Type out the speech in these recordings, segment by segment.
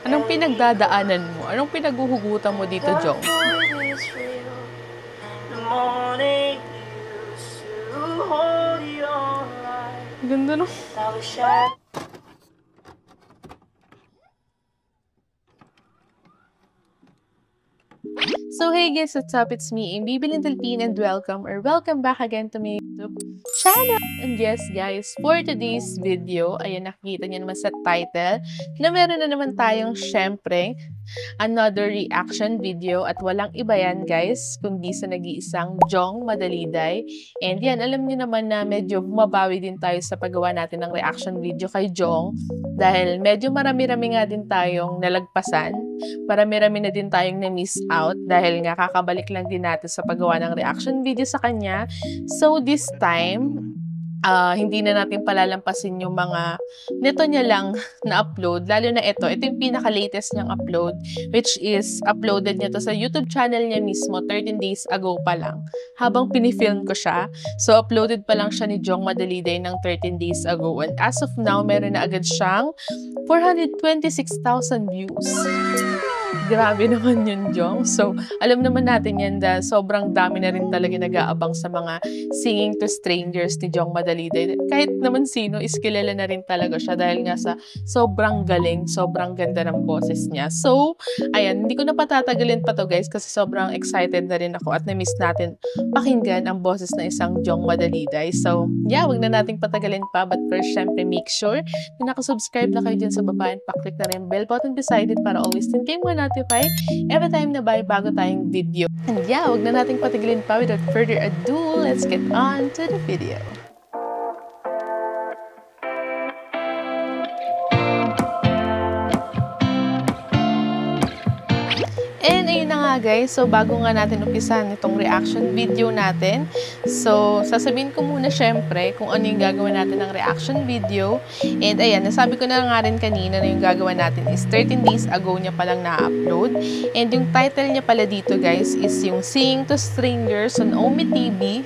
Anong pinagdadaanan mo? Anong pinaghuhugutan mo dito, Jong? Ganda no? So hey guys, what's up? It's me, Baby Little Teen, and welcome back again to my YouTube channel. And yes guys, for today's video, ayan, nakikita niyo naman sa title na meron na naman tayong syempre another reaction video, at walang iba yan guys kundi sa nag-iisang Jong Madaliday. And yan, alam niyo naman na medyo bumabawi din tayo sa paggawa natin ng reaction video kay Jong dahil medyo marami-rami nga din tayong nalagpasan, marami-rami na din tayong na-miss out dahil nga kakabalik lang din natin sa paggawa ng reaction video sa kanya. So this time, hindi na natin palalampasin yung mga nito niya lang na-upload, lalo na ito yung pinaka-latest niyang upload, which is uploaded niya to sa YouTube channel niya mismo 13 days ago pa lang, habang pinifilm ko siya. So uploaded pa lang siya ni Jong Madaliday ng 13 days ago, and as of now, meron na agad siyang 426,000 views. Grabe naman yun, Jong. So, alam naman natin yan na sobrang dami na rin talaga nag-aabang sa mga Singing to Strangers ni Jong Madaliday. Kahit naman sino, is kilala na rin talaga siya dahil nga sa sobrang galing, sobrang ganda ng boses niya. So, ayan, hindi ko na patatagalin pa to guys kasi sobrang excited na rin ako at na-miss natin pakinggan ang boses na isang Jong Madaliday. So, yeah, wag na nating patagalin pa, but first, syempre, make sure na nakasubscribe na kayo dyan sa baba and paklik na rin bell button beside it para always din kayo notify every time na bago tayong video. And yeah, wag na nating patigilin pa. Without further ado, let's get on to the video. And ayun na nga guys, so bago nga natin umpisahan itong reaction video natin, so sasabihin ko muna syempre kung ano yung gagawin natin ng reaction video. And ayan, nasabi ko na nga rin kanina na yung gagawin natin is 13 days ago niya palang na-upload. And yung title niya pala dito guys is yung Singing to Strangers on Omi TV,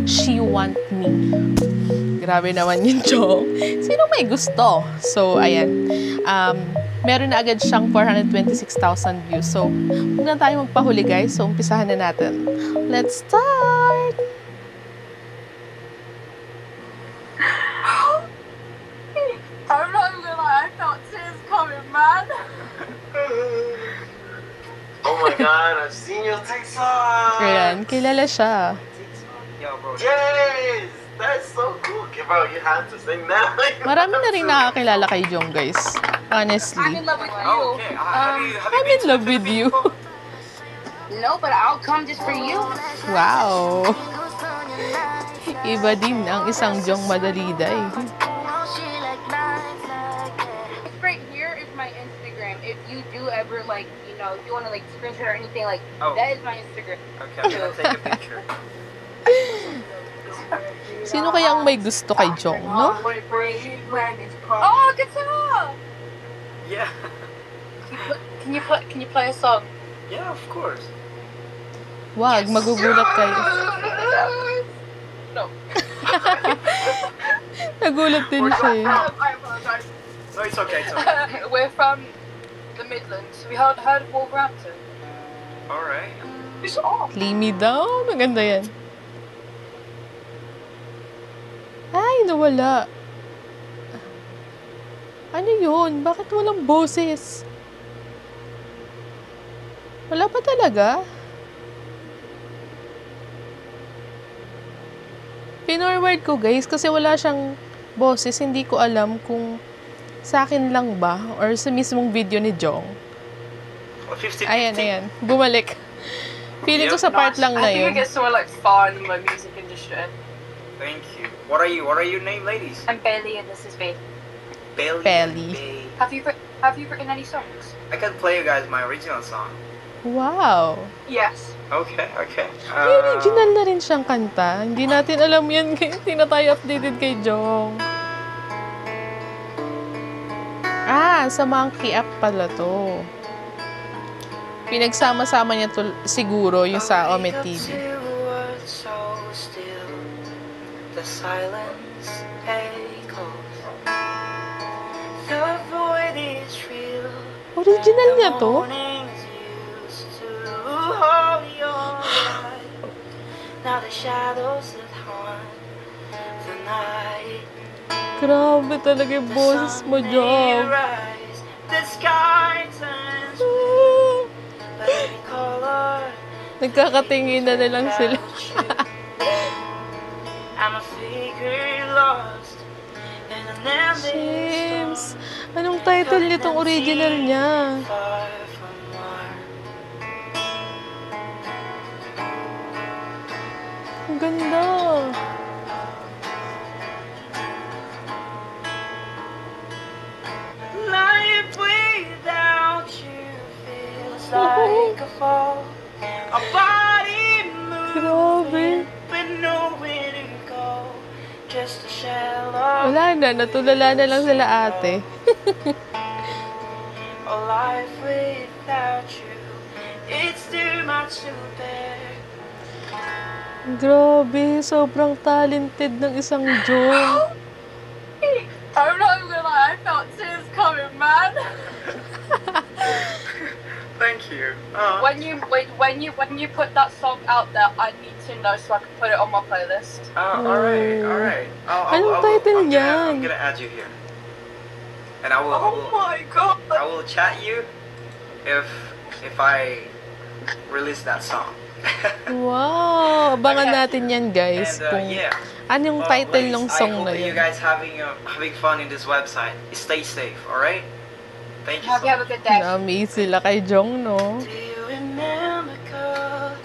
She Want Me. Grabe naman yun, Jong. Sino may gusto? So ayan, meron na agad siyang 426,000 views. So, huwag na tayo magpahuli guys. So, umpisahan na natin. Let's start! I'm not gonna lie, I felt tears coming, man. Oh my god, I've seen your TikTok! Ayan, kilala siya. Yo, bro. Yes! That's so cool. Bro, you have to sing that. Marami na rin nakakilala kay Jong guys. Honestly. I'm in love with you. Oh, okay. Have you I'm in love with you. No, but I'll come just for you. Wow! Iba din ang isang Jong Madaliday. Right here is my Instagram. If you do ever, like, you know, if you want to, like, screenshot or anything, like, that is my Instagram. Okay, I'm gonna take a picture. Sino kaya ang may gusto kay Jong, no? Oh, guitar! Yeah. Can you play a song? Yeah, of course. Wag, magugulat kayo. No. Nagulat din siya eh. I apologize. No, it's okay, it's okay. We're from the Midlands. We heard of Wolverhampton. Alright. It's off. Lay me down. Maganda yan. Ay, nawala. Ano yun? Bakit walang boses? Wala pa talaga? Pinorward ko guys kasi wala siyang boses. Hindi ko alam kung sa akin lang ba or sa mismong video ni Jong. 50-50. Ayan. Bumalik. Feeling ko sa part lang na I think yun. I get somewhere like far in my music industry. Thank you. What are you? What are your name, ladies? I'm Bailey and this is Babe. Bailey. Bailey. Bae. Have you written any songs? I can play you guys my original song. Wow. Yes. Okay, okay. May original na rin siyang kanta. Hindi natin alam yan. Hindi na tayo updated kay Jong. Sa Monkey App pala to. Pinagsama-sama niya to, siguro yung sa Omi TV. The silence echoes. Original niya to? Now the shadows that haunt the night. Grabe talaga yung boses mo, Jom. The sky turns but every color. Nagkakatingin na lang sila. I'm a figure lost in an ending James, anong title nitong original niya? far from war. Ang ganda. Life without you feels like a fall. A body Grabe. moving with nowhere to go. Just a shell of Wala na, natulala na lang sila ate. a life without you. It's too much to bear. Grabe, sobrang talented ng isang Jom. I'm not even gonna lie, I felt tears coming, man. Thank you. When you put that song out there, I need to know so I can put it on my playlist. Alright, alright. Anong title niyan? I'm gonna add you here. And I will, Oh my god! I will chat you if I release that song. Wow, abangan natin yan guys. And Kung yeah. anong title Ladies, ng I song hope na that you yun. guys having fun in this website. Stay safe, alright? Thank you Hope so you have a good day. Na-amaze sila kay Jong, no? Do you remember, girl?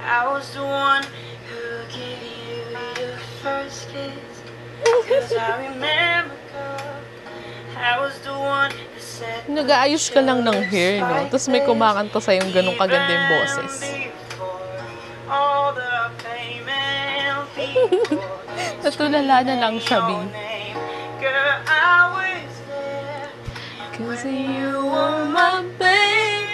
I was the one who gave you your first kiss. 'Cause I remember, girl, I was the one who said Nag-aayos ka lang ng hair, no? Tapos may kumakanta sa yung ganong kaganda yung boses. all the fame and people. Natulala na lang siya, B. Girl, I was there. Kasi you were my babe.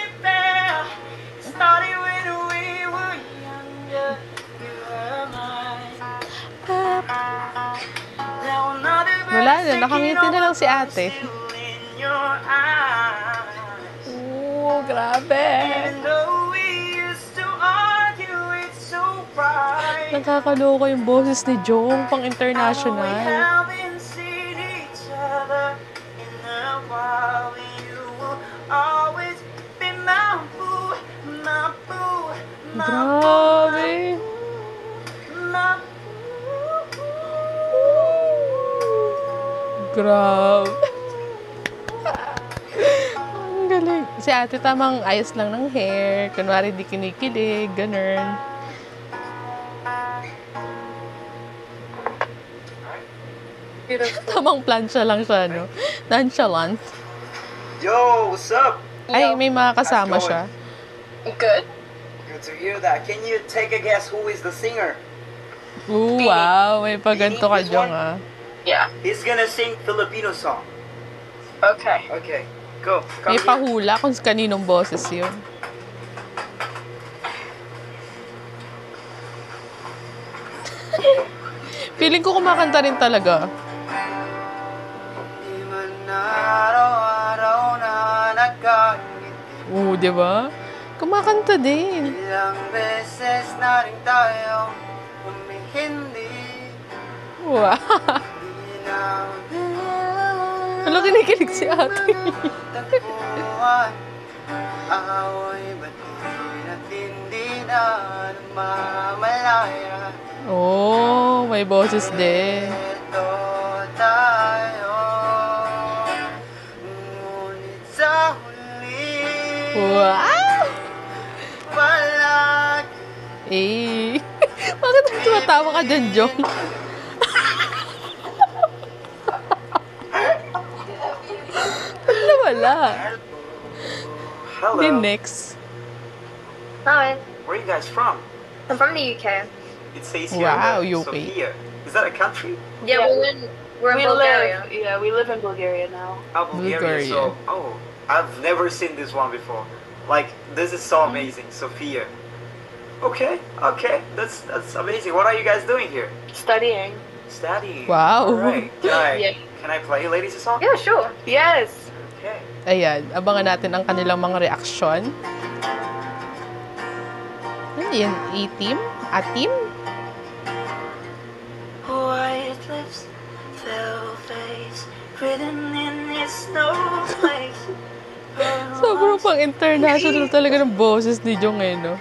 Started when we were younger. You were mine. Now another Wala na, nakangiti na lang si ate. still in your eyes. Oo, grabe. Even though we used to argue, it's so bright. Nakakaloka yung boses ni Jong, pang I know we international. haven't seen each other in a while. You will always be my boo, my boo, my Grabe. boo, my boo. Grabe. Ang galing. Si ate tamang ayos lang ng hair. Kunwari di kinikilig, ganun. Tamang plansya lang siya, no? Nonchalant. Yo, what's up? Ay, may mga kasama How's it siya. Good. Good to hear that. Can you take a guess who is the singer? Ooh, wow. May paganto ka, Jong, ah. Yeah. He's gonna sing Filipino song. Okay. Okay, go. May Come here. pahula kung kaninong boses yun. Feeling ko kumakanta rin talaga. Di man araw-araw na nagkangiti. Oo, di ba? Kumakanta din. Ilang beses na rin tayo humihindi. Wow. Di na Ano kinikilig si ate? tagpuan. Away ba't hindi na namamalaya? Oh, may boses din. Ito tayo. Ngunit sa huli, Wow! palagi Eh, bakit tumatawa ka dyan, Jong? Wala. Hello. Then next. Hi. Where are you guys from? I'm from the UK. It says here Wow, that UK. Sofia. Is that a country? Yeah, we're in Bulgaria. We live in Bulgaria now. Oh, Bulgaria. Bulgaria. So, I've never seen this one before. Like, this is so amazing, Sofia. Okay, that's amazing. What are you guys doing here? Studying. Studying. Wow. All right. Yeah. Can I play you ladies a song? Yeah, sure. Yes. Okay. Ayan, abangan natin ang kanilang mga reaksyon. Ano yan? A-team? A-team? White lips, pale face, written in its snowflakes. Sobrang pang international talaga ng boses ni Jong eh, no?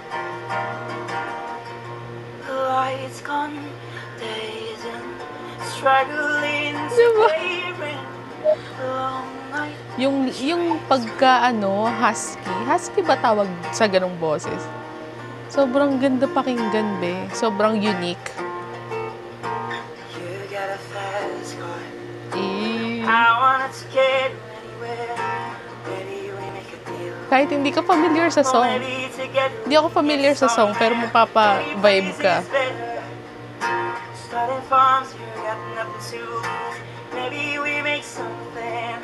Lights gone, days and struggling to Diba? daybreak. Long night. Yung pagka, husky ba tawag sa ganong boses? Sobrang ganda pakinggan, be. Sobrang unique. You got a fast car. Eh, I wanted to get anywhere. Maybe we make a deal. kahit hindi ka familiar sa song. Maybe together. Hindi ako familiar sa song, pero mapapa-vibe ka. Starting from zero, got nothing to lose. Maybe we make something.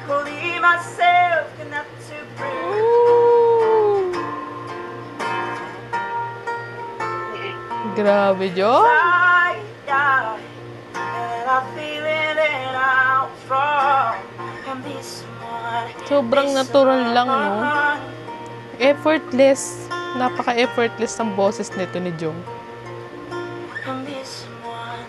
Believe myself, got nothing to prove. Ooh. Grabe, Jo. And I feel it and I'm strong. And this one, Sobrang natural lang, no? Effortless. Napaka-effortless ang boses nito ni Jong. And this one.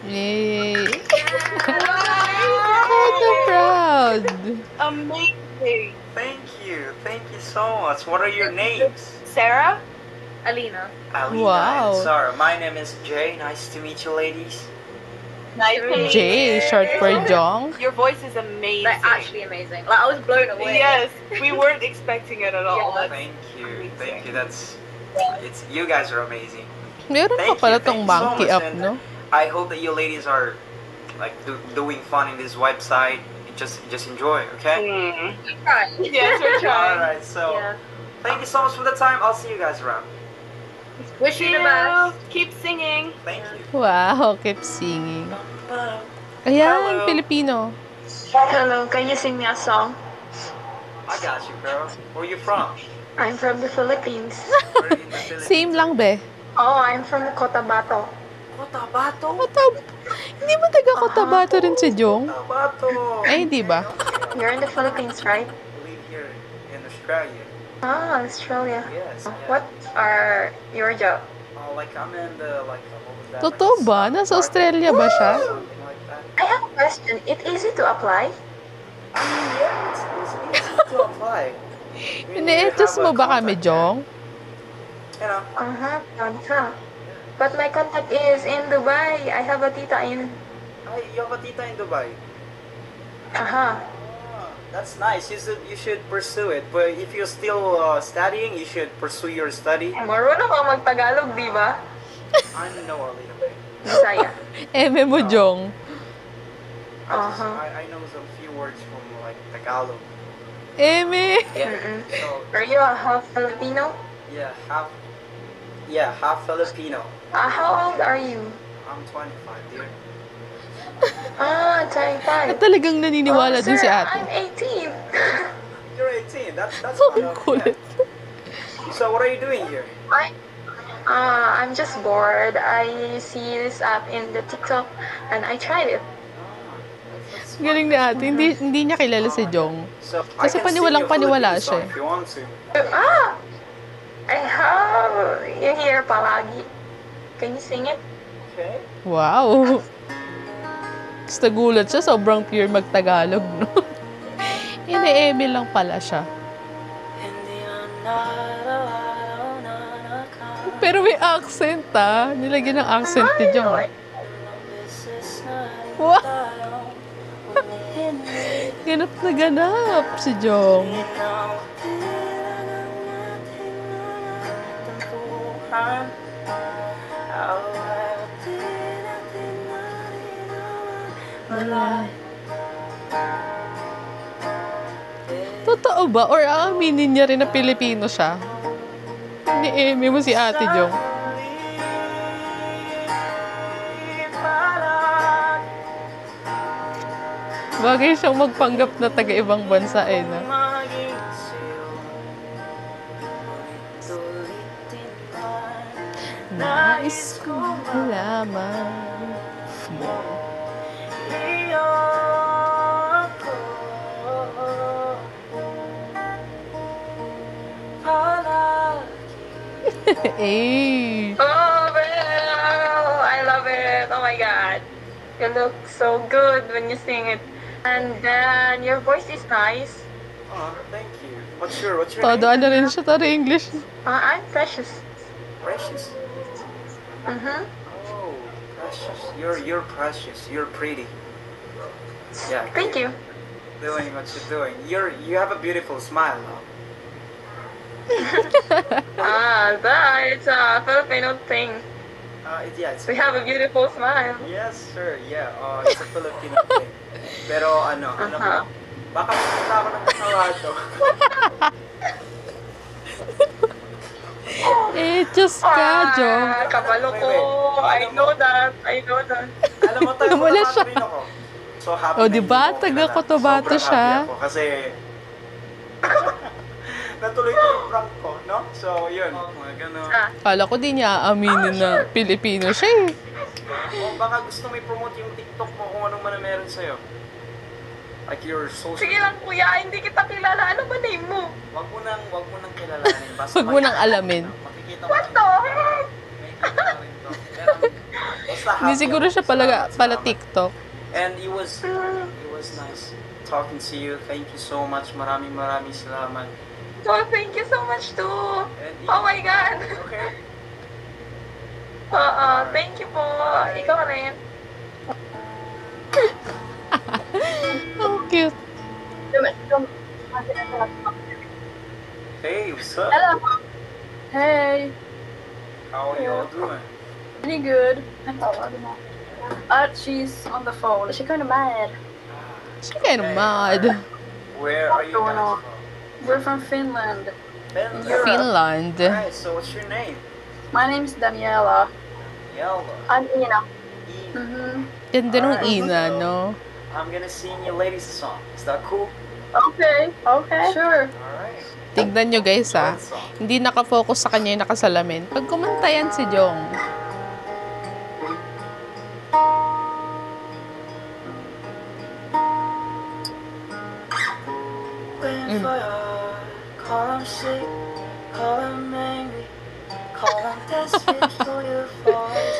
Yay! I'm so proud. Amazing. Thank you so much. What are your names? Sarah? Alina. Alina Wow. and Sarah. My name is Jay. Nice to meet you, ladies. Nice to meet Jay, you. short for Jong. Your voice is amazing. Like, actually amazing. Like, I was blown away. Yes, we weren't expecting it at all. Yeah. That's Thank you. It's you guys are amazing. Meron pa Thank pala you, tong thank you so monkey much, up, and no? I hope that you ladies are like doing fun in this website. Just enjoy, okay? Right. Yes, we're trying. Alright, so Yeah. thank you so much for the time. I'll see you guys around. Wish you the best. Keep singing. Thank you. Wow, keep singing. Ayan, Filipino. Hello, can you sing me a song? I got you, girl. Where you from? I'm from the Philippines. Where in the Philippines? Same lang, be. Oh, I'm from Cotabato. Cotabato. Hindi ba taga Cotabato rin si Jong? Cotabato. Ay, hindi ba? You're in the Philippines, right? I live here in Australia. Ah, Australia. Yes. Yeah. What are your job? Like I'm in the what was that? Totoo ba? Nasa Australia ba siya? Something like that. I have a question. It easy to apply? I mean, yeah, it's easy to apply. Ine-adjust mo ba kami, Jong? You know. Uh-huh. But my contact is in Dubai. I have a tita in... You have a tita in Dubai. Uh-huh. That's nice. You should pursue it. But if you're still studying, you should pursue your study. Marunong ka mag-Tagalog, di ba? I know a little bit. Bisaya. Eme mo, Jong. I know some few words from like Tagalog. Eme! Yeah. Mm-mm. So Are you a half Filipino? half Filipino. How old are you? I'm 25, dear. Ah, At 25. talagang naniniwala din si sir, ate. I'm 18. You're 18. That's Ang fine. kulit. So what are you doing here? I'm just bored. I see this app in the TikTok and I tried it. Galing ni ate. Hindi niya kilala si Jong. So Kasi I can sing you a paniwala Filipino siya song if you want to. I have you here palagi. Can you sing it? Okay. Wow! Tapos nagulat siya, sobrang pure magtagalog, no? Ine-eme lang pala siya. Pero may accent, ah. Nilagyan ng accent ni Jong. ah. Wow! Ganap na ganap si Jong. Totoo ba? Or aaminin niya rin na Pilipino siya? Ni-eme mo si Ate Jong. Bagay siyang magpanggap na taga-ibang bansa eh, na. Nais ko malaman. mo. Eh. Oh, well, I love it. Oh my god. You look so good when you sing it. And then your voice is nice. Oh, thank you. What's your Todo name? ano rin siya, todo English. I'm Precious. Precious. Mm-hmm. Oh, Precious. You're precious. You're pretty. Yeah. Thank you. Doing what you're doing. You have a beautiful smile now. It's a Filipino thing. It's We have a beautiful smile. yes, sir. Yeah. It's a Filipino thing. Pero ano Uh-huh. baka pumunta ako ng kasawato. Eh, Diyos ka, Jong. Kabalo ko. I know that. Alam mo, taga Wala Cotabato siya. rin ako. So happy Oh, na diba? hindi mo Taga kilala. Cotabato Sobrang siya. happy ako kasi natuloy ko yung prank ko, no? So, yun. Mga gano'n. Kala ko di niya aaminin na Pilipino siya eh. O baka gusto mo i-promote yung TikTok mo kung anong man na meron sa'yo. Like your social... Sige lang kuya, hindi kita kilala. Ano ba name mo? Wag mo nang kilalanin. Basta Huwag mo nang alamin. Makikita mo. What the heck? May kita mo rin to. Pero, basta Hindi happy siguro ako. siya pala Salamat. TikTok. And it was nice talking to you. Thank you so much. Maraming salamat. So, thank you so much too. And Oh my God. okay. Thank you po. Ikaw rin. Oh, cute. Hey, what's up? Hello. Hey. How are you all doing? Pretty good. She's on the phone. She's kind of mad. She kind of mad. Where are you Going guys on? from? We're from Finland. Finland. Europe. Finland. Alright, so what's your name? My name's Daniela. Yellow. I'm Ina. Eve. Mm-hmm. Ganda nung Alright, ina, so no? I'm gonna sing you ladies a song. Is that cool? Okay. Okay. Sure. Alright. Tignan nyo guys ha. What song? Hindi nakafocus sa kanya yung nakasalamin. Pag kumantayan si Jong. When fire, call him sick, call him angry, call him desperate for your voice.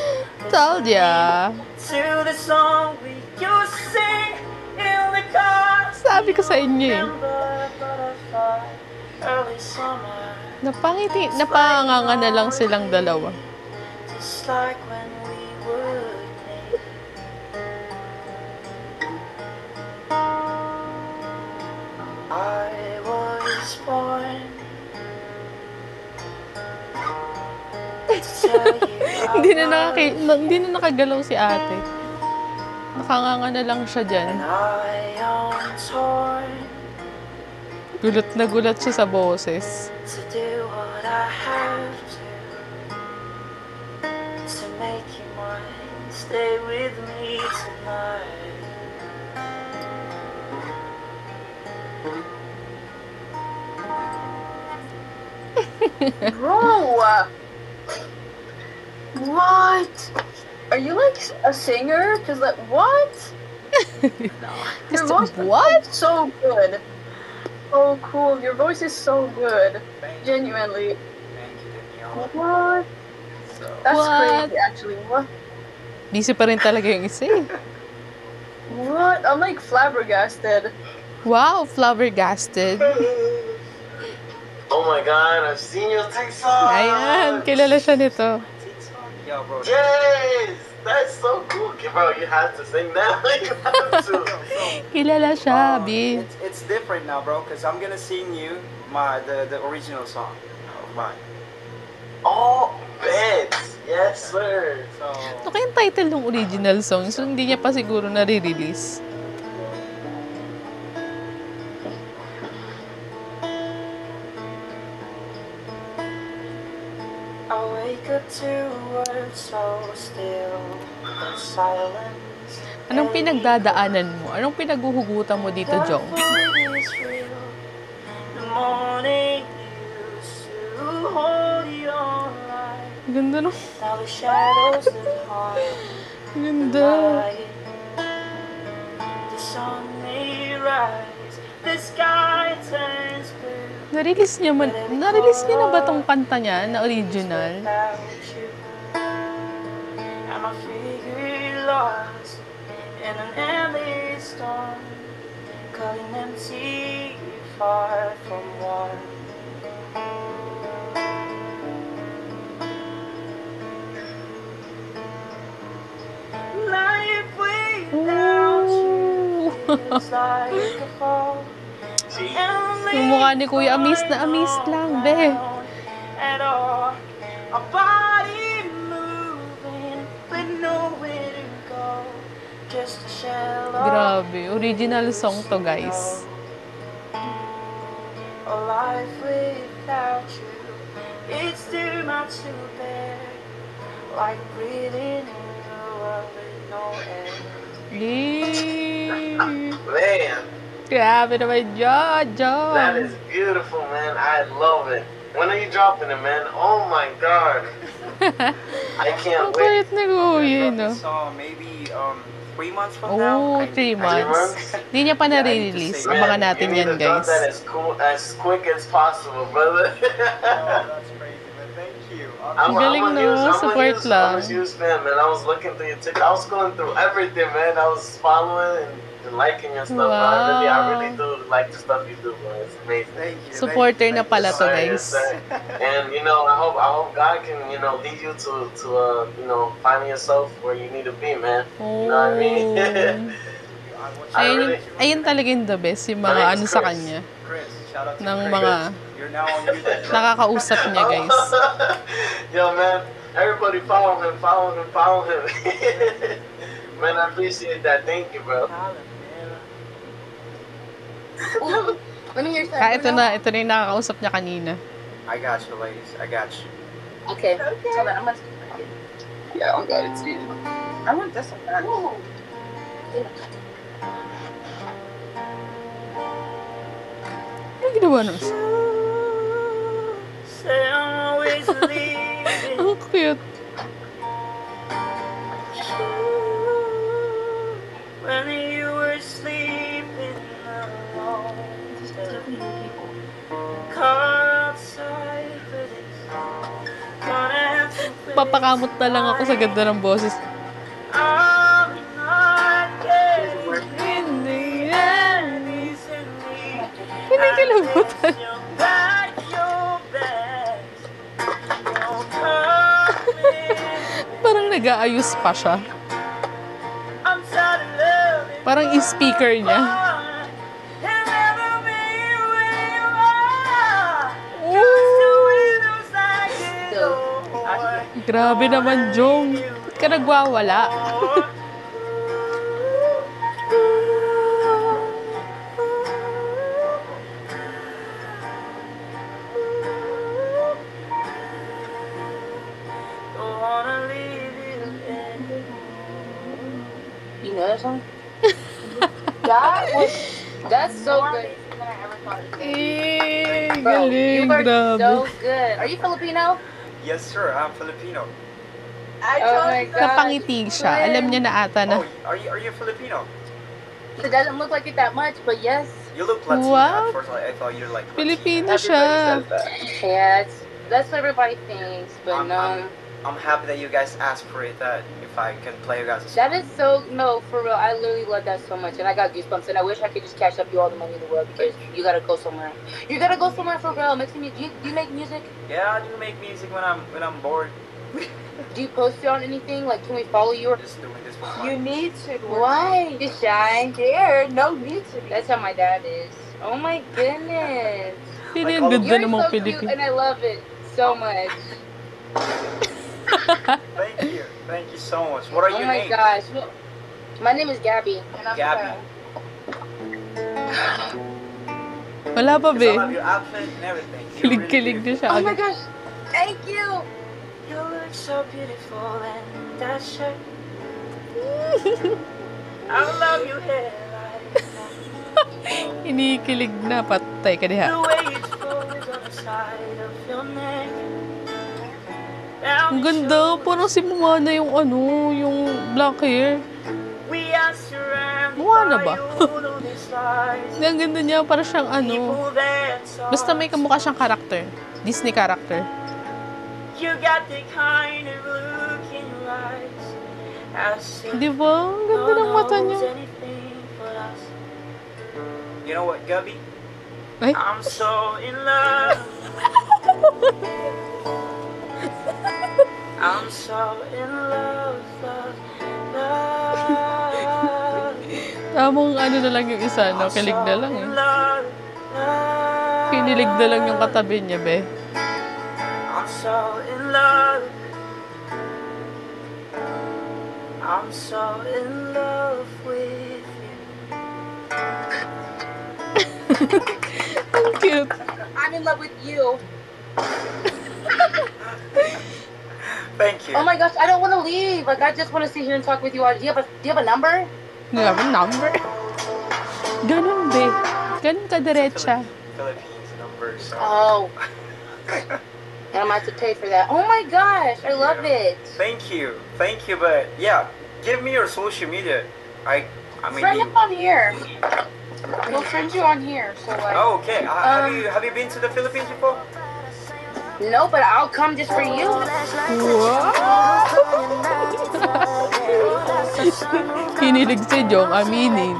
Told ya. To the song we used to sing in the car. Sabi ko sa inyo eh. Remember butterfly, early summer, Napanganga na lang silang dalawa. just like when we would meet. I was born to tell you Hindi na nakagalaw si ate. Nakanganga na lang siya dyan. and I am torn Gulat na gulat siya sa boses. to do what I have to make you mine. Stay with me tonight. Bro! What? Are you like a singer? Cause like what? Your voice What? is so good. So cool. Your voice is so good. Thank you. Genuinely. Thank you, Danielle. What? So, That's What? crazy actually. What? Busy pa rin talaga yung isa eh. What? I'm like flabbergasted. Wow, flabbergasted. Oh my god, I've seen your TikTok! Ayan, kilala siya nito. yo, bro. Yes! That's so cool. Bro, you have to sing that. You have to. Kilala siya, B. It's different now, bro, because I'm gonna sing you the original song of mine. Oh, bet! Yes, sir. So, Ano kayang title ng original song? So, hindi niya pa siguro nare-release. I wake up to words so still, the silence. Anong pinagdadaanan mo? Anong pinaguhugutan mo dito, Jong? The void is real. The morning used to hold your light. Ganda no? Now the shadows that haunt Ganda. The sun may rise, the sky turns blue. Na-release niya na ba tong kanta niya na original? Without you, and my figure lost in an endless storm, calling empty, far from warm. Life without you is like a fall. Yung mukha ni Kuya, amaze na amaze lang, be. At all, a body moving with nowhere to go, just a shell of Grabe, original song to, guys. a life without you. It's too much to bear, like breathing in a world with no air. Yay! Man, Grabe naman yun, John. that is beautiful, man. I love it. When are you dropping it, man? Oh my god. I can't Ang wait. kulit na Kuya, no? So maybe 3 months from now. Oh, 3 months. Hindi niya pa na-release. Man, Abangan natin you need yan, to drop guys. that as quick as possible, brother. Oh, that's crazy, man. Thank you. Ang galing, no? Support lang. I'm a huge fan, man. I was looking through your TikTok. I was going through everything, man. I was following and liking your stuff. Wow. I really do like the stuff you do, man. It's amazing. Thank you. Supporter na pala to, Yes, guys. sir. And I hope God can lead you to finding yourself where you need to be, man. Oh. You know what I mean? Ayun talaga yung the best, yung mga My ano name is sa Chris. kanya. Chris, shout out to Ng Chris. mga You're now on YouTube. nakakausap niya, guys. Yo, man, everybody follow him. Man, I appreciate that. Thank you, bro. Ooh, let me hear something. Ito na yung nakakausap niya kanina. I got you, ladies. I got you. Okay. Hold on, I'm gonna. Yeah, I'm glad it's you. I want this one. Ooh. Ano ginawa nun? Say I'm always leaving. Ang cute. When you were sleeping alone, car outside, but it's gonna have to quit. Papakamot na lang ako sa ganda ng boses. I'm not getting in the end easily. Kinikilabutan. You're back, you're coming. Parang nag-aayos pa siya. I'm tired of loving. Parang i-speaker niya. Grabe naman, Jong. Ba't ka nagwawala? You know that song? That's so good. Than I ever thought it would be. Eh, Bro, you galing. are Grabe. so good. Are you Filipino? Yes, sir. I'm Filipino. Oh my god. Napangiti siya. Alam niya na ata na. Oh, are you Filipino? It doesn't look like it that much, but yes. You look Latino. What? At first, I thought you're like Filipino Latino. siya. Yeah, that's what everybody thinks, but no. I'm happy that you guys asked for it. That if I can play you guys. That is so, no, for real. I literally love that so much, and I got goosebumps, and I wish I could just cash up you all the money in the world because you gotta go somewhere. You gotta go somewhere for real. Make some music. Do you make music? Yeah, I do make music when I'm bored. Do you post it on anything? Like, can we follow you? Or Just doing this for fun. You need to. why? You're shy. Scared. No need to be. That's how my dad is. Oh my goodness. Hindi, ang ganda You're namang so cute, Pilipino. and I love it so much. Thank you so much. What are Oh your my names? gosh. My name is Gabby. And I'm Gabby. Wala pa, 'Cause be. I love your outfit and everything. You're really Kilig-kilig na siya. Oh my agad. gosh. Thank you. You look so beautiful in that shirt. I love your hair like Inikilig na. Patay ka diha. the way it flows on the side of your neck. Ang ganda. Parang si Moana yung yung black hair. Moana ba? Ang ganda niya. Parang siyang Basta may kamukha siyang karakter. Disney character. You got the kind of look in your eyes. Di ba? Ang ganda ng mata niya. You know what, Gabby? Ay? I'm so in love. I'm so in love, love, love. Tamang na lang yung isa, no? Kilig na lang eh. Love, love. Kinilig na lang yung katabi niya, be. I'm so in love. I'm so in love with you. Ang cute. I'm in love with you. Thank you. Oh my gosh, I don't want to leave. Like, I just want to sit here and talk with you. Do you have a number? Do you have a number? Ganun, be. Ganun ka diretsa. Philippines number, so. Oh. And I'm about to pay for that. Oh my gosh, I love it. Thank you, but yeah, give me your social media. I mean. Friend up on here. We'll friend you on here. So like. Oh, okay. Have you been to the Philippines before? No, but I'll come just for you. Kinilig si Jong, aminin.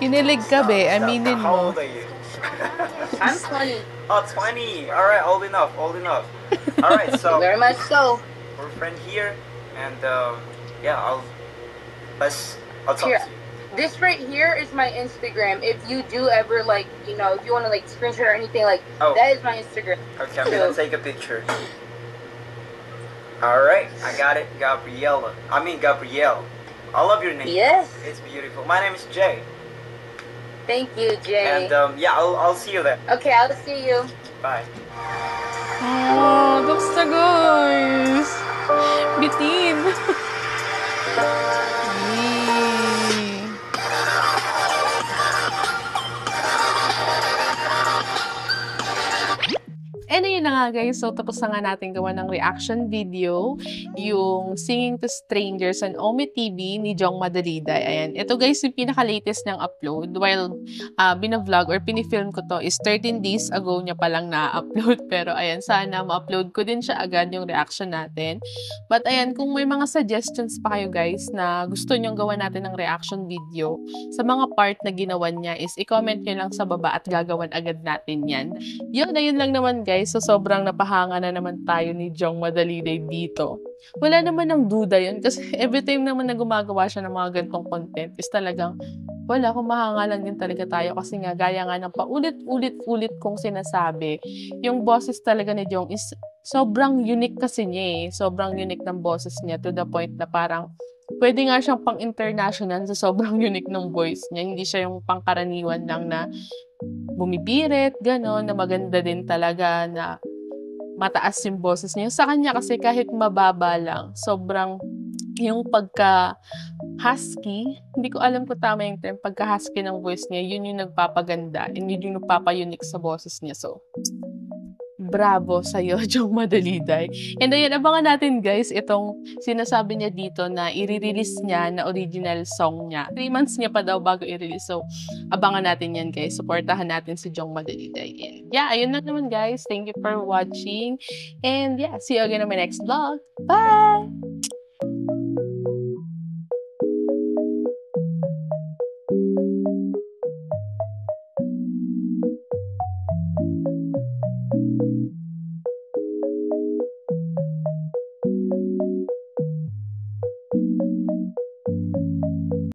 Kinilig ka, be. Aminin How mo. old are you? I'm 20. Oh, 20. All right, old enough. All right, so Very much so. we're friends here, and yeah, I'll talk Here. to you. This right here is my Instagram. If you do ever like, if you want to like screenshot or anything, like Oh. that is my Instagram. Okay, I'm gonna take a picture. All right, I got it, Gabrielle. I love your name. Yes. It's beautiful. My name is Jay, Thank you, Jay. and yeah, I'll see you there. Okay, I'll see you. Bye. Oh, tapos na, guys. Bitin. Yay. And ayun na nga guys, so tapos na nga natin gawa ng reaction video, yung Singing to Strangers on Omi TV ni Jong Madaliday. Ayan, ito guys yung pinaka-latest niyang upload. While binavlog or pinifilm ko to is 13 days ago niya palang na-upload. Pero ayan, sana ma-upload ko din siya agad yung reaction natin. But ayan, kung may mga suggestions pa kayo guys na gusto niyong gawa natin ng reaction video sa mga part na ginawa niya is i-comment nyo lang sa baba at gagawan agad natin yan. Yun lang naman guys. So, sobrang napahanga na naman tayo ni Jong Madaliday dito. Wala naman ng duda yun kasi every time naman na gumagawa siya ng mga ganitong content is talagang wala, kumahanga lang din talaga tayo kasi nga gaya nga ng paulit-ulit kong sinasabi, yung boses talaga ni Jong is sobrang unique kasi niya eh. Sobrang unique ng boses niya to the point na parang pwede nga siyang pang-international sa sobrang unique ng voice niya. Hindi siya yung pangkaraniwan lang na bumibirit, gano'n, na maganda din talaga, na mataas yung boses niya. Sa kanya kasi kahit mababa lang, sobrang yung pagka-husky, hindi ko alam kung tama yung term, pagka-husky ng voice niya, yun yung nagpapaganda and yun yung nagpapa-unique sa boses niya. So, bravo sa'yo, Jong Madaliday. And ayun, abangan natin guys, itong sinasabi niya dito na i-release niya na original song niya. 3 months niya pa daw bago i-release. So, abangan natin yan guys. Supportahan natin si Jong Madaliday. And yeah, ayun na naman guys. Thank you for watching. And yeah, see you again on my next vlog. Bye!